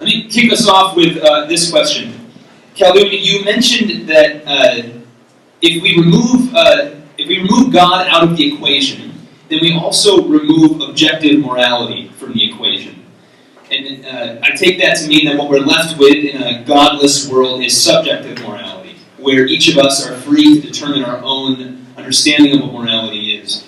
Let me kick us off with this question. Khaldun, you mentioned that if we remove God out of the equation, then we also remove objective morality from the equation. And I take that to mean that what we're left with in a godless world is subjective morality, where each of us are free to determine our own understanding of what morality is.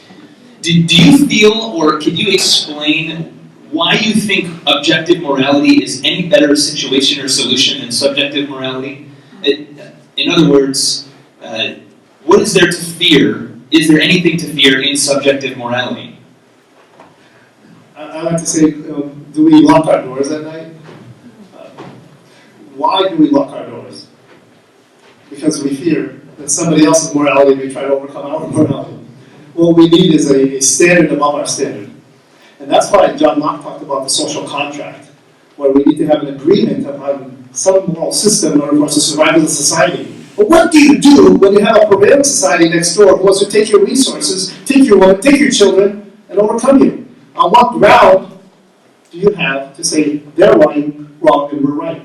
Do you feel, or can you explain why you think objective morality is any better situation or solution than subjective morality? In other words, what is there to fear? Is there anything to fear in subjective morality? I like to say, do we lock our doors at night? Why do we lock our doors? Because we fear that somebody else's morality may try to overcome our morality. What we need is a standard above our standard. And that's why John Locke talked about the social contract, where we need to have an agreement upon some moral system in order for us to survive as a society. But what do you do when you have a prevailing society next door who wants to take your resources, take your women, take your children, and overcome you? On what ground do you have to say they're wrong and we're right,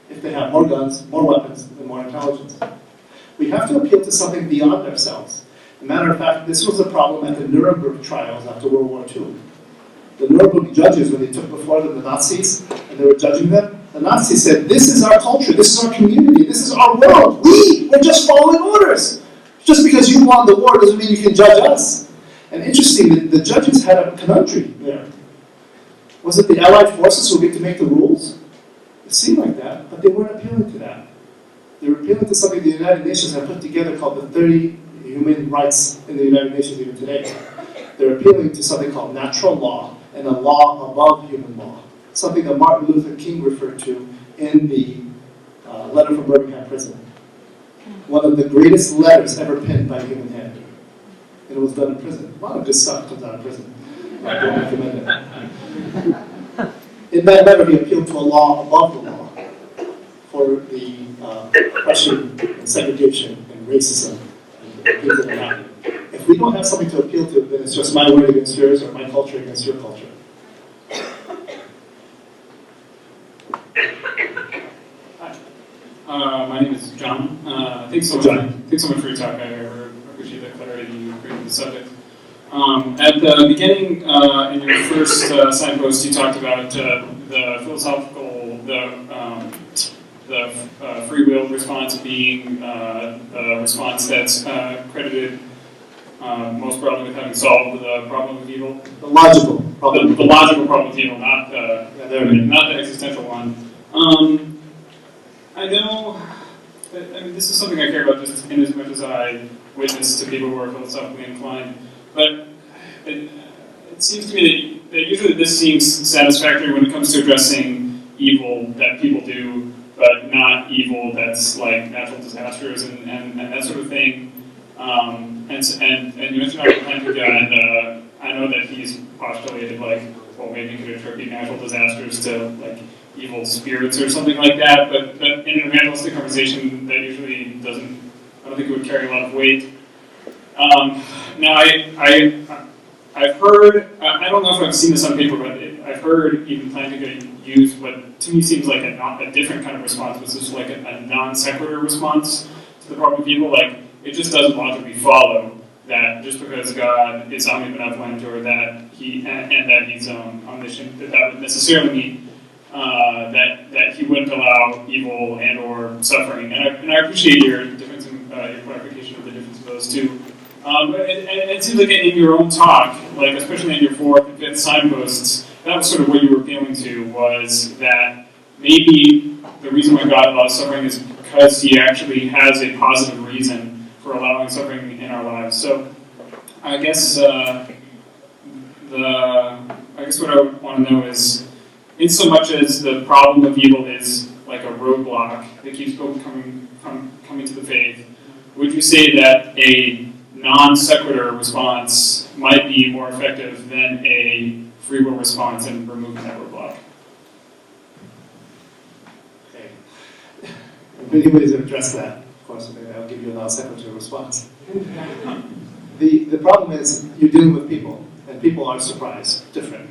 if they have more guns, more weapons, and more intelligence? We have to appeal to something beyond ourselves. As a matter of fact, this was a problem at the Nuremberg trials after World War II. The Nuremberg judges, when they took before them the Nazis, and they were judging them, the Nazis said, this is our culture, this is our community, this is our world. We're just following orders. Just because you won the war doesn't mean you can judge us. And interesting, the judges had a conundrum there. Was it the Allied forces who get to make the rules? It seemed like that, but they weren't appealing to that. They were appealing to something the United Nations have put together called the 30 Human Rights in the United Nations even today. They're appealing to something called natural law and a law above human law. Something that Martin Luther King referred to in the letter from Birmingham prison. One of the greatest letters ever penned by a human hand. And it was done in prison. A lot of good stuff comes out of prison. I don't recommend it. In that letter, he appealed to a law above the law for the oppression and segregation and racism and things that are happening. If we don't have something to appeal to, then it's just my word against yours or my culture against your culture. Hi. My name is John. Thanks so much for your talk. I appreciate the clarity you bring to the subject. At the beginning, in your first signpost, you talked about the philosophical, the free will response being a response that's credited most probably with having solved the problem of evil. The logical problem. The logical problem of evil, not the existential one. I know, I mean, this is something I care about just in as much as I witness to people who are philosophically inclined, but it seems to me that usually this seems satisfactory when it comes to addressing evil that people do, but not evil that's like natural disasters and that sort of thing. And you mentioned Albert Plantinga, and I know that he's postulated like, well, maybe you could attribute natural disasters to like evil spirits or something like that, but in an evangelistic conversation, that usually doesn't, I don't think it would carry a lot of weight. Now, I've heard, I don't know if I've seen this on paper, but I've heard even Plantinga use what to me seems like a different kind of response, which is like a non sequitur response to the problem of evil. Like, it just doesn't logically follow that just because God is omnibenevolent or that he and that he's omniscient, that would necessarily mean that he wouldn't allow evil and or suffering. And I appreciate your difference in your clarification of the difference of those two. But it seems like in your own talk, like especially in your fourth and fifth signposts, that was sort of what you were appealing to, was that maybe the reason why God allows suffering is because he actually has a positive reason for allowing suffering in our lives. So I guess what I would want to know is, in so much as the problem of evil is like a roadblock that keeps people coming to the faith, would you say that a non sequitur response might be more effective than a free will response in removing that roadblock? Okay. Many ways to address that. Of course, I'll give you a non sequitur response. The problem is you're dealing with people, and people are surprised, different.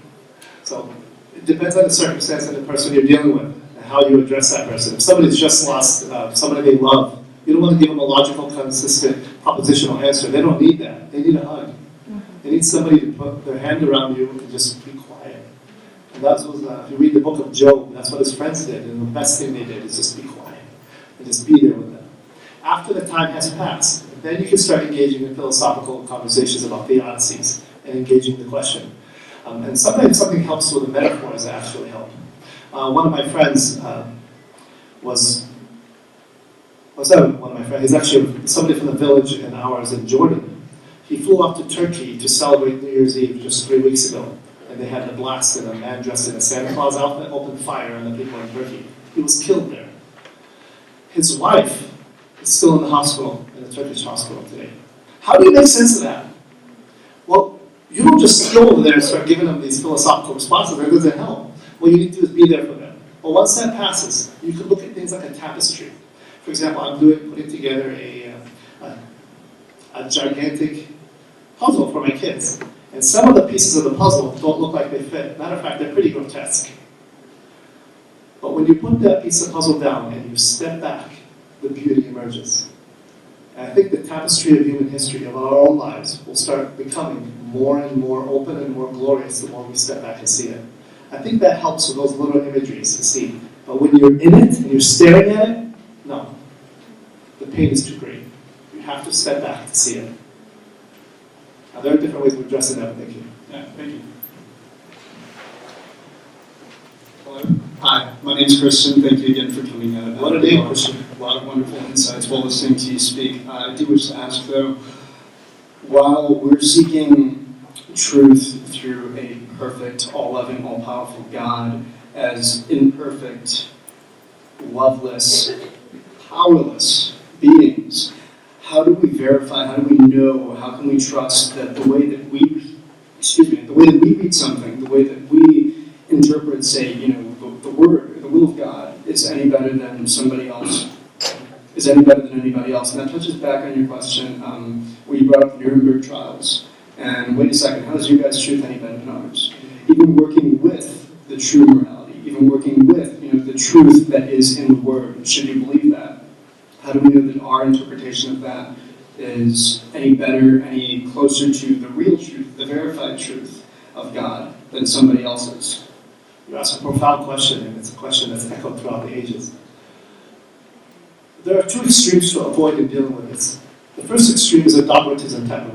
So it depends on the circumstance and the person you're dealing with. how you address that person. If somebody's just lost somebody they love, you don't want to give them a logical, consistent, propositional answer. They don't need that. They need a hug. They need somebody to put their hand around you and just be quiet. And that was, if you read the book of Job, that's what his friends did. And the best thing they did is just be quiet and just be there with them. After the time has passed, then you can start engaging in philosophical conversations about theodicies and engaging the question. And sometimes something helps with the metaphors that actually help. One of my friends was one of my friends. He's actually somebody from the village in ours in Jordan. He flew up to Turkey to celebrate New Year's Eve just 3 weeks ago. And they had the blast and a man dressed in a Santa Claus outfit opened fire on the people in Turkey. He was killed there. His wife is still in the hospital, in the Turkish hospital today. How do you make sense of that? Well, you don't just go over there and start giving them these philosophical responses. That doesn't help. What you need to do is be there for them. But once that passes, you can look at things like a tapestry. For example, I'm putting together a gigantic puzzle for my kids. And some of the pieces of the puzzle don't look like they fit. Matter of fact, they're pretty grotesque. But when you put that piece of puzzle down and you step back, the beauty emerges. And I think the tapestry of human history, of our own lives, will start becoming more and more open and more glorious the more we step back and see it. I think that helps with those little imageries to see. But when you're in it and you're staring at it, no. The pain is too great. You have to step back to see it. Now, there are different ways of addressing that. Thank you. Yeah, thank you. Hello. Hi, my name is Christian. Thank you again for coming out. What a name, Christian. A lot of wonderful insights while listening to you speak. I do wish to ask, though, while we're seeking truth through a perfect, all-loving, all-powerful God, as imperfect, loveless, powerless beings, how do we verify, how do we know, how can we trust that the way that we read something, the way that we interpret, say, the word, the will of God, is any better than somebody else, is any better than anybody else? And that touches back on your question where you brought up the Nuremberg trials. And wait a second, how is your guys' truth any better than ours? Even working with the true morality, even working with the truth that is in the Word, should you believe that? How do we know that our interpretation of that is any better, any closer to the real truth, the verified truth of God than somebody else's? You ask a profound question, and it's a question that's echoed throughout the ages. There are two extremes to avoid in dealing with this. The first extreme is a dogmatism type of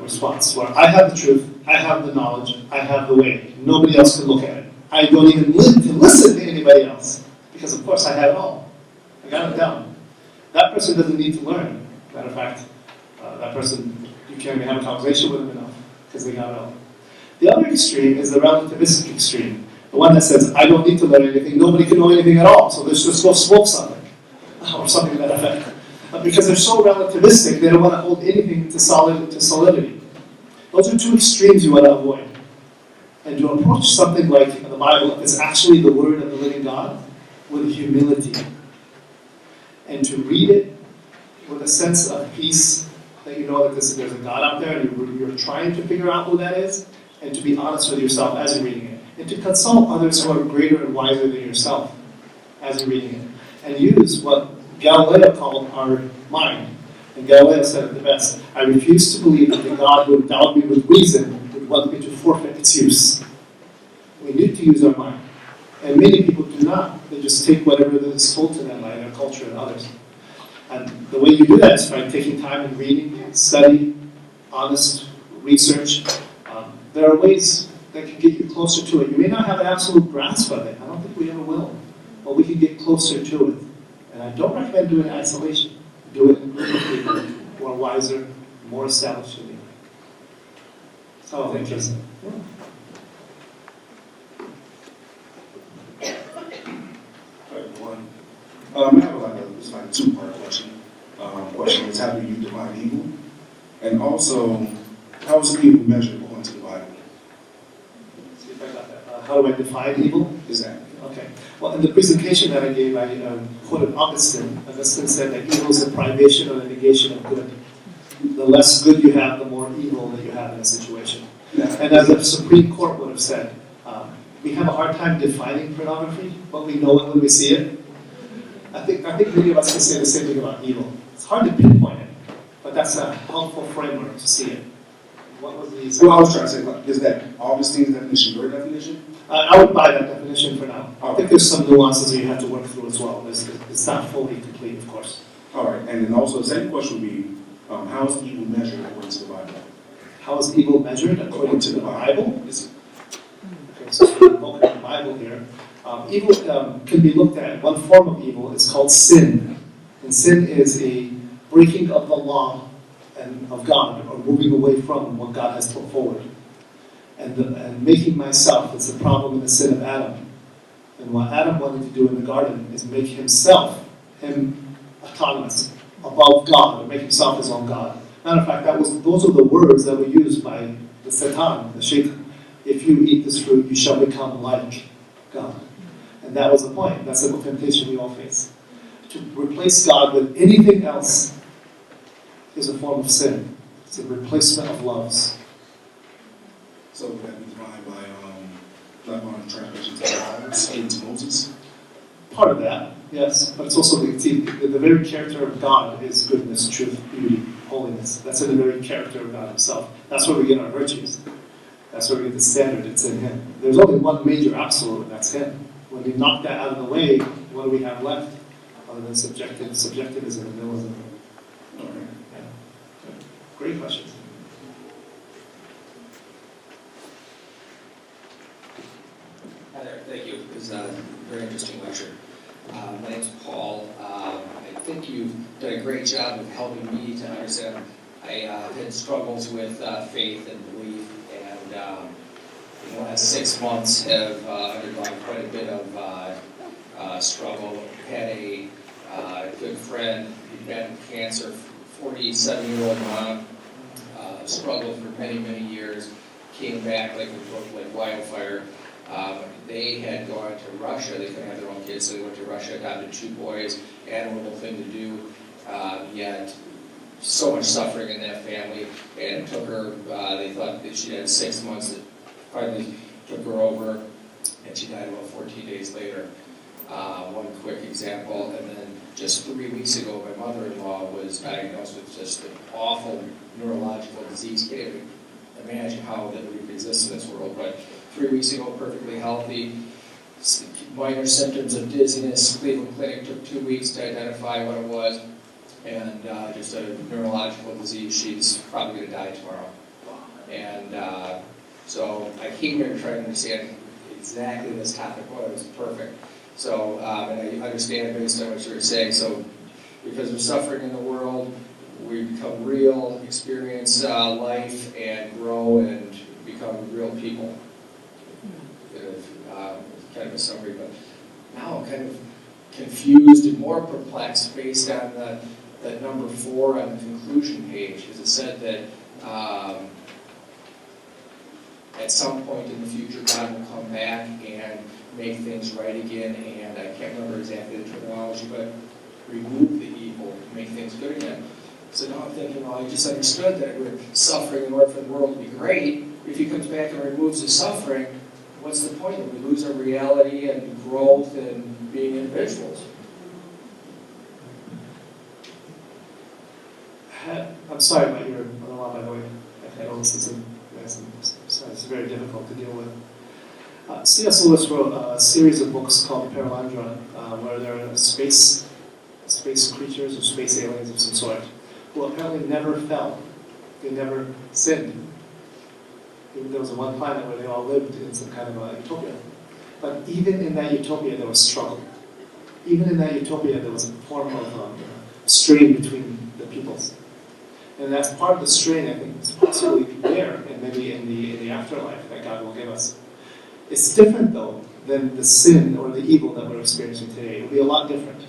response, where I have the truth, I have the knowledge, I have the way. Nobody else can look at it. I don't even live to listen to anybody else, because of course I have it all. I got it down. That person doesn't need to learn. Matter of fact, that person, you can't even have a conversation with them enough, because they got it all. The other extreme is the relativistic extreme. The one that says, I don't need to learn anything, nobody can know anything at all, so let's just go smoke something, or something to that effect. Because they're so relativistic, they don't want to hold anything to solidity. Those are two extremes you want to avoid. And to approach something like the Bible is actually the Word of the living God with humility. And to read it with a sense of peace, that you know that there's a God out there, and you're trying to figure out who that is, and to be honest with yourself as you're reading it. And to consult others who are greater and wiser than yourself as you're reading it. And use what Galileo called our mind. And Galileo said it the best. I refuse to believe that the God who endowed me with reason would want me to forfeit its use. We need to use our mind. And many people do not. They just take whatever is told to them by their culture and others. And the way you do that is by taking time and reading, study, honest research. There are ways that can get you closer to it. You may not have an absolute grasp of it. I don't think we ever will. But we can get closer to it. And I don't recommend doing it in isolation. Do it in a group of people who are wiser, more established than you. That's how I think it is. Hi, everyone. I have it's like a two-part question. Question is, how do you define evil? And also, how is evil measured according to the Bible? See if I got that. How do I define evil? Exactly. Okay. Well, in the presentation that I gave, I quoted Augustine. Augustine said that evil is a privation or the negation of good. The less good you have, the more evil that you have in a situation. Yeah. And as the Supreme Court would have said, we have a hard time defining pornography, but we know it when we see it. I think many of us can say the same thing about evil. It's hard to pinpoint it, but that's a helpful framework to see it. What was the second? Well, I was trying to say, like, is that Augustine's definition your definition? I would buy that definition for now. I think there's some nuances that you have to work through as well. It's not fully complete, of course. All right, and then also the second question would be, how is evil measured according to the Bible? How is evil measured according to the Bible? Is it- Okay, so we're looking at the Bible here. Evil can be looked at. One form of evil is called sin. And sin is a breaking of the law and of God, or moving away from what God has put forward. And making myself is the problem in the sin of Adam. And what Adam wanted to do in the garden is make himself, autonomous, above God, or make himself his own God. Matter of fact, those are the words that were used by the Satan, the Shaitan. If you eat this fruit, you shall become like God. And that was the point. That's the temptation we all face. To replace God with anything else is a form of sin. It's a replacement of loves. So would that be defined by, like on translations of the Bible, given to Moses? Part of that, yes. But it's also the very character of God is goodness, truth, beauty, holiness. That's in the very character of God himself. That's where we get our virtues. That's where we get the standard. It's in him. There's only one major absolute, and that's him. When we knock that out of the way, what do we have left? Other than subjectivism and nihilism. All right. Yeah. Great question. Hi there, thank you. It was a very interesting lecture. My name's Paul. I think you've done a great job of helping me to understand. I had struggles with faith and belief, and in the last 6 months have undergone quite a bit of struggle. Had a good friend who'd battled cancer, 47-year-old mom, struggled for many, many years, came back like wildfire. They had gone to Russia. They couldn't have their own kids, so they went to Russia, adopted 2 boys, admirable thing to do, yet so much suffering in that family, and it took her, they thought that she had 6 months, it finally took her over, and she died about 14 days later. One quick example, and then just 3 weeks ago, my mother-in-law was diagnosed with just an awful neurological disease. Can't even imagine how that would exist in this world, but 3 weeks ago, perfectly healthy, minor symptoms of dizziness. Cleveland Clinic took 2 weeks to identify what it was, and just a neurological disease. She's probably going to die tomorrow. And so I came here to try to understand exactly this topic. Well, it was perfect. So, and I understand based on what you were saying. So, because of suffering in the world, we become real, experience life, and grow and become real people. Kind of a summary, but now I'm kind of confused and more perplexed based on the number 4 on the conclusion page, because it said that at some point in the future God will come back and make things right again, and I can't remember exactly the terminology, but remove the evil, make things good again. So now I'm thinking, well, I just understood that we're suffering in order for the world to be great. If he comes back and removes the suffering, what's the point? We lose our reality and growth and being individuals. I'm sorry about your mother-in-law, by the way. I know this isn't, it's very difficult to deal with. C.S. Lewis wrote a series of books called Perelandra, where there are space creatures or space aliens of some sort, who apparently never fell. They never sinned. There was one planet where they all lived in some kind of a utopia. But even in that utopia, there was struggle. Even in that utopia, there was a form of strain between the peoples. And that's part of the strain, I think, is possibly there, and maybe in the afterlife that God will give us. It's different, though, than the sin or the evil that we're experiencing today. It will be a lot different.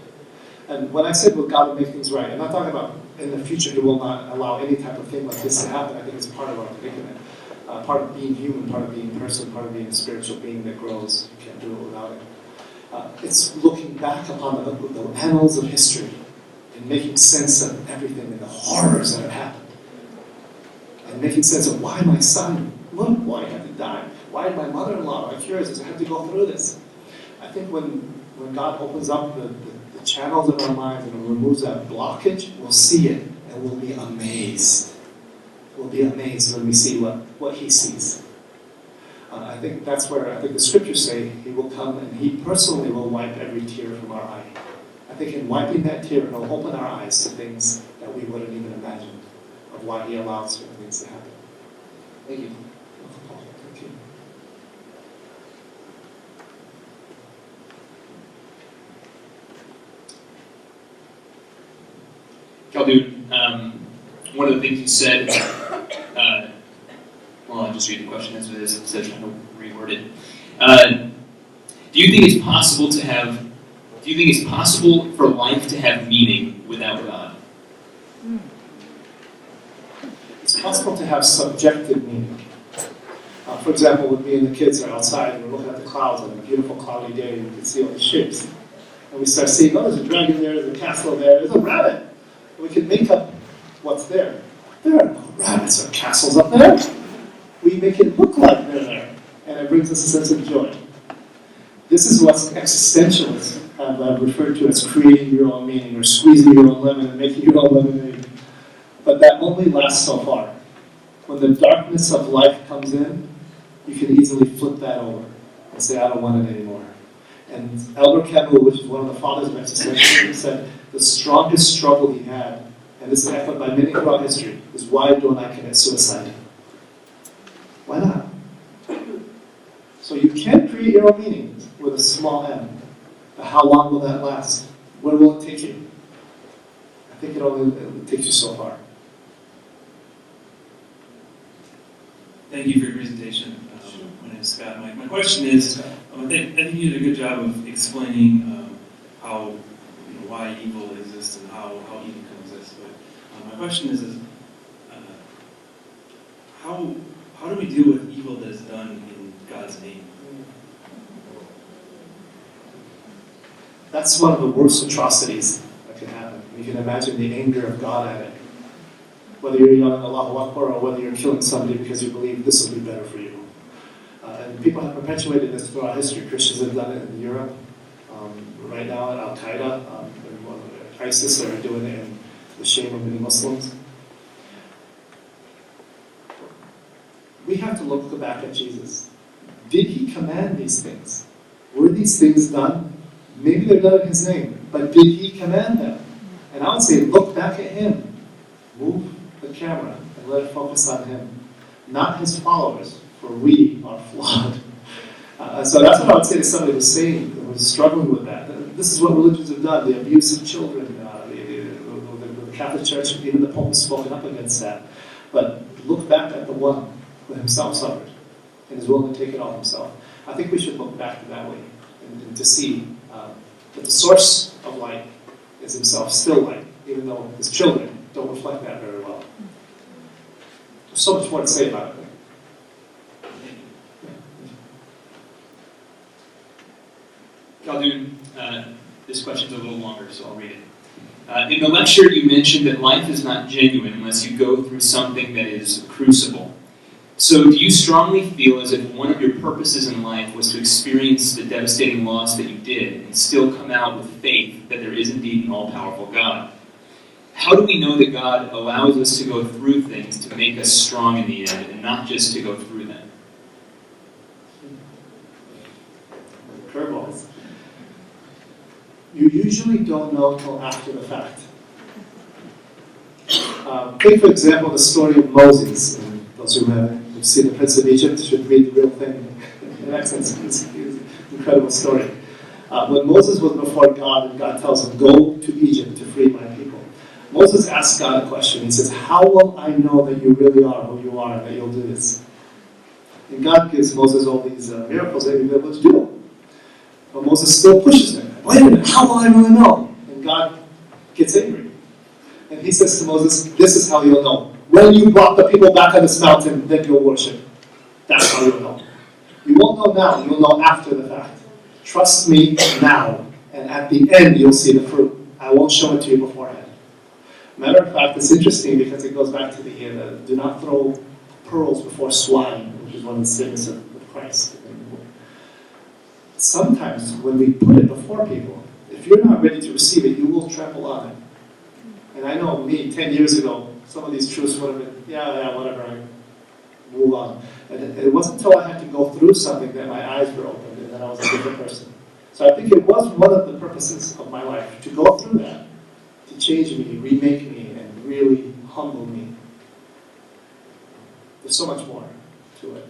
And when I said, well, God will make things right, I'm not talking about in the future He will not allow any type of thing like this to happen. I think it's part of our predicament. Part of being human, part of being a person, part of being a spiritual being that grows. You can't do it without it. It's looking back upon the annals of history and making sense of everything and the horrors that have happened. And making sense of why my son, look, why he had to die? Why my mother-in-law, my curious, I have to go through this. I think when God opens up the channels of our minds and removes that blockage, we'll see it and we'll be amazed. We'll be amazed when we see what He sees. I think that's where I think the scriptures say He will come and He personally will wipe every tear from our eye. I think in wiping that tear, He'll open our eyes to things that we wouldn't even imagine of why He allows certain things to happen. Thank you. Thank you. Khaldun, one of the things you said, well, I'll just read the question as it is instead of trying to reword it. Do you think it's possible for life to have meaning without God? It's possible to have subjective meaning. For example, when me and the kids are outside and we're looking at the clouds on a beautiful cloudy day and we can see all the shapes. And we start seeing, oh, there's a dragon there, there's a castle there, there's a rabbit. And we can make up what's there. There are no rabbits or castles up there. We make it look like they're there. And it brings us a sense of joy. This is what existentialists have referred to as creating your own meaning or squeezing your own lemon and making your own lemonade. But that only lasts so far. When the darkness of life comes in, you can easily flip that over and say, I don't want it anymore. And Albert Camus, which is one of the fathers of existentialism, said the strongest struggle he had, and this is echoed by many throughout history, is why don't I commit suicide? Why not? So you can create your own meaning with a small m. But how long will that last? Where will it take you? I think it takes you so far. Thank you for your presentation. My name is Scott. My question is, I think you did a good job of explaining how, why evil exists and how evil can exist. But my question is how do we deal with evil that is done in God's name? That's one of the worst atrocities that can happen. You can imagine the anger of God at it. Whether you're yelling Allahu Akbar or whether you're killing somebody because you believe this will be better for you. And people have perpetuated this throughout history. Christians have done it in Europe. Right now, Al-Qaeda and ISIS are doing it in the shame of many Muslims. We have to look back at Jesus. Did He command these things? Were these things done? Maybe they're done in His name, but did He command them? And I would say, look back at Him. Move the camera and let it focus on Him, not His followers, for we are flawed. So that's what I would say to somebody who's saying, who's struggling with that. This is what religions have done, the abuse of children. The Catholic Church, even the Pope has spoken up against that. But look back at the one who Himself suffered and is willing to take it all Himself. I think we should look back that way and to see that the source of light is Himself, still light, even though His children don't reflect that very well. There's so much more to say about it. Khaldun, this question's a little longer, so I'll read it. In the lecture, you mentioned that life is not genuine unless you go through something that is crucible. So do you strongly feel as if one of your purposes in life was to experience the devastating loss that you did and still come out with faith that there is indeed an all-powerful God? How do we know that God allows us to go through things to make us strong in the end and not just to go through them? Curveballs. You usually don't know until after the fact. Take, for example, the story of Moses. And those who have seen The Prince of Egypt should read the real thing. In essence, it's an incredible story. When Moses was before God, and God tells him, go to Egypt to free my people. Moses asks God a question. He says, how will I know that you really are who you are and that you'll do this? And God gives Moses all these miracles that he'll be able to do. But Moses still pushes him. Wait a minute, how will I really know? And God gets angry. And He says to Moses, this is how you'll know. When you brought the people back on this mountain, then you'll worship. That's how you'll know. You won't know now, you'll know after the fact. Trust me now, and at the end you'll see the fruit. I won't show it to you beforehand. Matter of fact, it's interesting because it goes back to the do not throw pearls before swine, which is one of the statements of Christ. sometimes when we put it before people, if you're not ready to receive it, you will trample on it. And I know me, 10 years ago, some of these truths would have been, yeah, whatever, I move on. And it wasn't until I had to go through something that my eyes were opened and then I was a different person. So I think it was one of the purposes of my life, to go through that, to change me, remake me, and really humble me. There's so much more to it.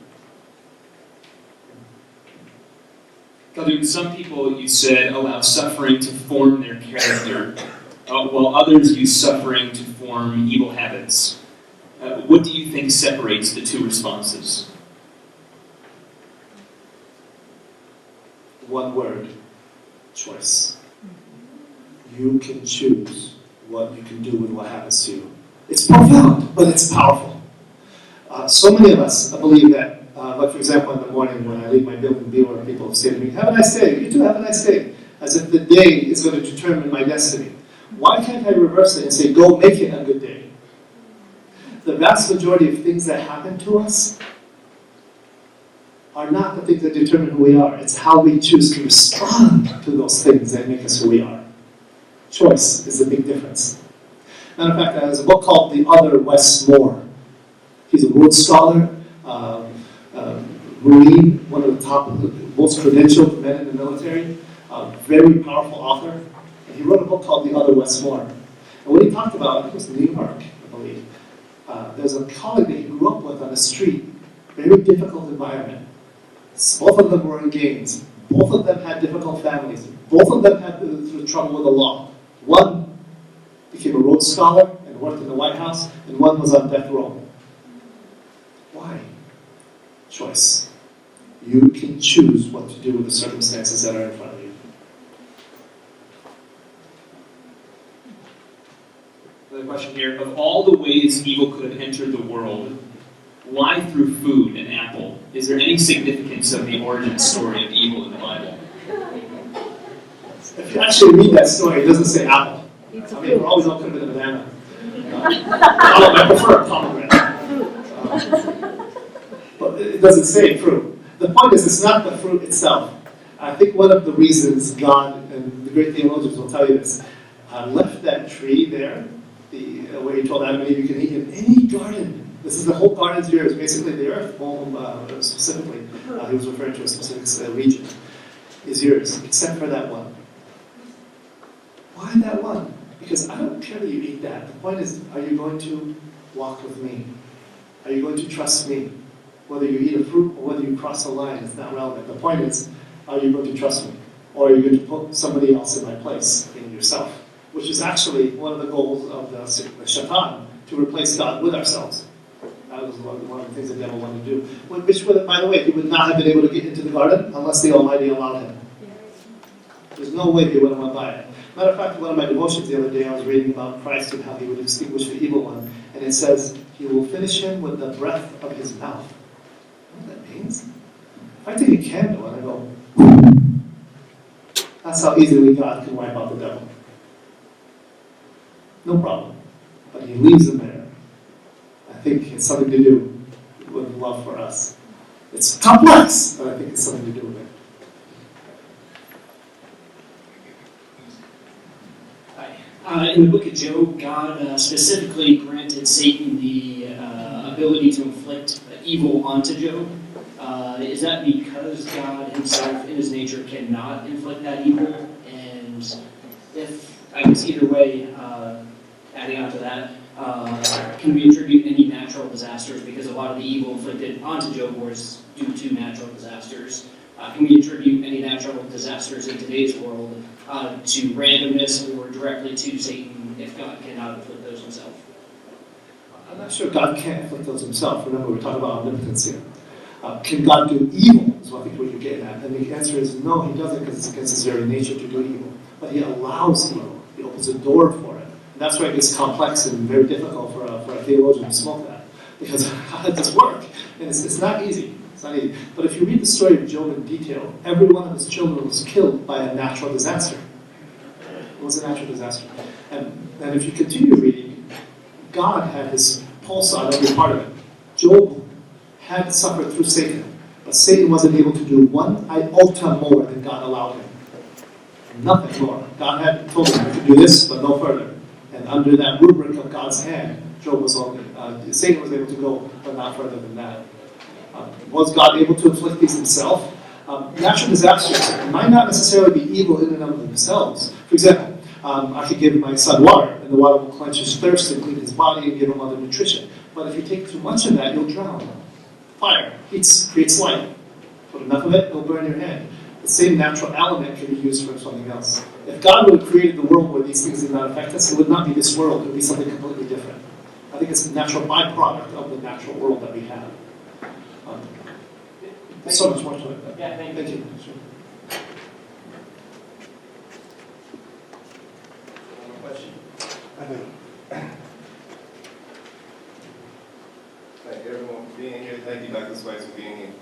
Khaldun, some people, you said, allow suffering to form their character, while others use suffering to form evil habits. What do you think separates the two responses? One word: choice. You can choose what you can do with what happens to you. It's profound, but it's powerful. So many of us believe that, like for example, in the morning when I leave my building, people say to me, "Have a nice day." You too, have a nice day. As if the day is going to determine my destiny. Why can't I reverse it and say, go make it a good day? The vast majority of things that happen to us are not the things that determine who we are. It's how we choose to respond to those things that make us who we are. Choice is the big difference. Matter of fact, there's a book called The Other Wes Moore. He's a Rhodes Scholar, Marine, one of the top, most credentialed men in the military, very powerful author. And he wrote a book called The Other Wes Moore. And what he talked about, I think it was New York, I believe. There's a colleague that he grew up with on the street, very difficult environment. Both of them were in gangs. Both of them had difficult families. Both of them had trouble with the law. One became a Rhodes Scholar and worked in the White House, and one was on death row. Why? Choice. You can choose what to do with the circumstances that are in front of you. Another question here. Of all the ways evil could have entered the world, why through food and apple? Is there any significance of the origin story of evil in the Bible? If you actually read that story, it doesn't say apple. I mean, we're always open with a banana. I prefer a pomegranate. But it doesn't say fruit. The point is, it's not the fruit itself. I think one of the reasons God, and the great theologians will tell you this, left that tree there, where he told Adam and Eve, you can eat in any garden. This is the whole garden's yours, basically the earth, specifically. He was referring to a specific region. Is yours, except for that one. Why that one? Because I don't care that you eat that. The point is, are you going to walk with me? Are you going to trust me? Whether you eat a fruit or whether you cross a line, it's not relevant. The point is, are you going to trust me? Or are you going to put somebody else in my place, in yourself? Which is actually one of the goals of the Shaitan, to replace God with ourselves. That was one of the things the devil wanted to do. Which, by the way, he would not have been able to get into the garden unless the Almighty allowed him. There's no way he would have went by it. Matter of fact, one of my devotions the other day, I was reading about Christ and how he would extinguish the evil one. And it says, he will finish him with the breath of his mouth. You know what that means? If I take a candle and I go, that's how easily God can wipe out the devil. No problem. But he leaves him there. I think it's something to do with love for us. It's complex, but I think it's something to do with it. In the book of Job, God specifically granted Satan the ability to inflict evil onto Job. Is that because God himself, in his nature, cannot inflict that evil? And if, I guess either way, adding on to that, can we attribute any natural disasters? Because a lot of the evil inflicted onto Job was due to natural disasters. Can we attribute any natural disasters in today's world to randomness or directly to Satan if God cannot inflict those himself? I'm not sure God can't inflict those himself. Remember, we're talking about omnipotence here. Can God do evil, is what I think what you're getting at. And the answer is no, he doesn't, because it's against his very nature to do evil. But he allows evil. He opens a door for it. And that's why it gets complex and very difficult for a theologian to smoke that. Because how does this work? And it's not easy. It's not easy. But if you read the story of Job in detail, every one of his children was killed by a natural disaster. It was a natural disaster. And if you continue reading, God had his pulse on every part of it. Job had suffered through Satan, but But Satan wasn't able to do one iota more than God allowed him. Nothing more. God had told him to do this, but no further. And under that rubric of God's hand, Job was only, Satan was able to go, but not further than that. Was God able to inflict these himself? Natural disasters might not necessarily be evil in and of themselves. For example, I could give my son water, and the water will quench his thirst and clean his body and give him other nutrition. But if you take too much of that, you'll drown. Fire creates light. Put enough of it, it'll burn your hand. The same natural element can be used for something else. If God would have created the world where these things did not affect us, it would not be this world. It would be something completely different. I think it's a natural byproduct of the natural world that we have. There's so much more to it. Yeah, thank you. Thank you. Sure. Question? I do. Thank everyone for being here. Thank you, Dr. Swites, for being here.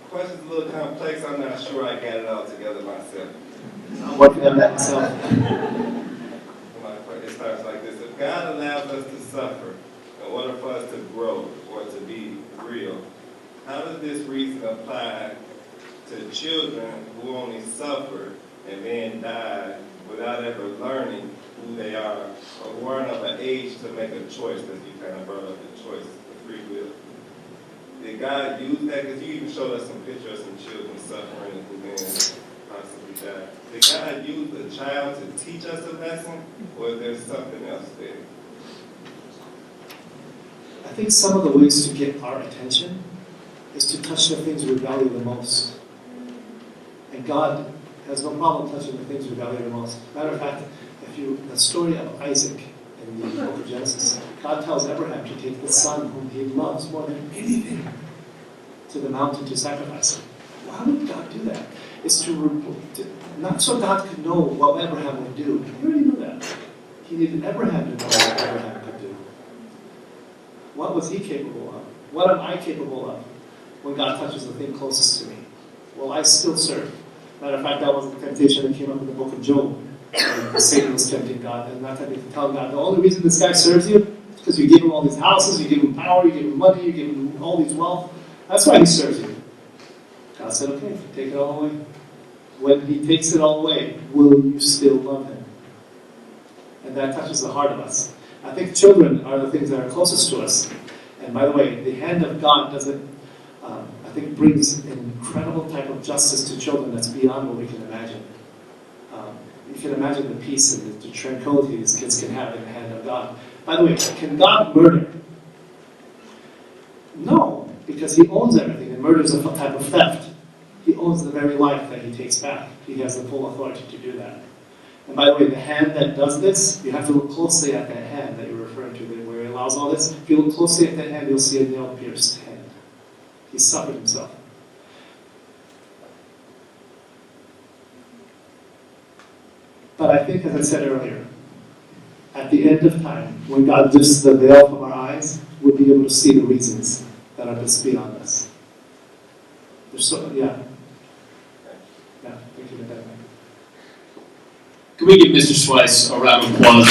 The question's a little complex. I'm not sure I got it all together myself. I'm working on that myself. It starts like this. If God allows us to suffer in order for us to grow or to be real, how does this reason apply to children who only suffer and then die without ever learning who they are or weren't of an age to make a choice, as you kind of brought up the choice, the free will? Did God use that? Because you even showed us some pictures of some children suffering who then possibly died. Did God use the child to teach us a lesson, or is there something else there? I think some of the ways to get our attention is to touch the things we value the most. And God has no problem touching the things we value the most. Matter of fact, the story of Isaac in the book of Genesis, God tells Abraham to take the son whom he loves more than anything to the mountain to sacrifice him. Why would God do that? It's not so God could know what Abraham would do. He already knew that. He needed Abraham to know what Abraham could do. What was he capable of? What am I capable of when God touches the thing closest to me? Will I still serve? Matter of fact, that was the temptation that came up in the book of Job. Satan was tempting God, and not having to tell God, the only reason this guy serves you is because you give him all these houses, you give him power, you give him money, you give him all these wealth. That's why he serves you. God said, okay, take it all away. When he takes it all away, will you still love him? And that touches the heart of us. I think children are the things that are closest to us. And by the way, the hand of God doesn't, I think, brings an incredible type of justice to children that's beyond what we can imagine. You can imagine the peace and the tranquility these kids can have in the hand of God. By the way, can God murder? No, because he owns everything, and murder is a type of theft. He owns the very life that he takes back. He has the full authority to do that. And by the way, the hand that does this, you have to look closely at that hand that you're referring to, where he allows all this. If you look closely at that hand, you'll see a nail-pierced hand. He suffered himself. But I think, as I said earlier, at the end of time, when God lifts the veil from our eyes, we'll be able to see the reasons that are just beyond us. There's so, yeah. Yeah, thank you for that. Can we give Mr. Schweiss a round of applause?